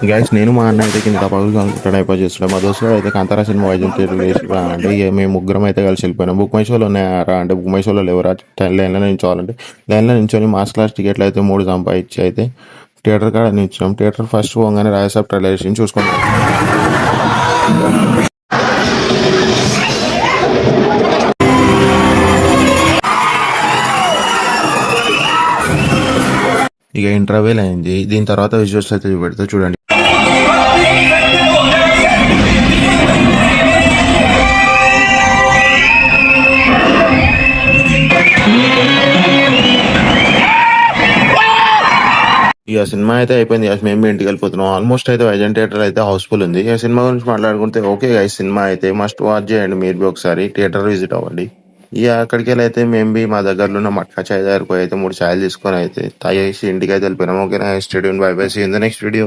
Guys నేను మా అన్న అయితే కింద పగులు కనుక్కుంటాడు అయిపోయి చేస్తున్నాడు. మా దోస్తులు అయితే కాంతారా సినిమా వైద్యం థియేటర్ వేసి రా అంటే ఇక మేము ముగ్గురం అయితే కలిసి వెళ్ళిపోయినాం. బుక్ మై షోలో ఉన్నాయా అంటే బుక్ మై షోలో లేవరా లైన్లో నించోవాలంటే లైన్లో నించొని మాస్ క్లాస్ టికెట్లు అయితే 3 సంపాదించి అయితే థియేటర్ కాడ నిల్చున్నాం. థియేటర్ ఫస్ట్ పోగానే రాజసాబ్ ట్రైలర్ చూసుకుంటాం. ఇక ఇంటర్వెల్ అయింది. దీని తర్వాత విజువల్స్ అయితే చూపెడితే చూడండి. ఇక సినిమా అయితే అయిపోయింది. ఇక మేము ఇంటికి వెళ్ళిపోతున్నాం. ఆల్మోస్ట్ అయితే వైజాగ్ థియేటర్ అయితే హౌస్ఫుల్ ఉంది. ఇక సినిమా గురించి మాట్లాడుకుంటే ఓకే గైస్, సినిమా అయితే మస్ట్ వాచ్ చేయండి. మీరు బి ఒకసారి థియేటర్ విజిట్ అవ్వండి. ఇక అక్కడికి వెళ్ళి అయితే మేము బి మా దగ్గరలో ఉన్న మట్కా చాయ్ దగ్గరకు అయితే 3 చాయలు తీసుకొని అయితే తాగేసి ఇంటికి అయితే వెళ్ళిపోయినాం. ఓకేనా, stadium bye bye, see in the next video.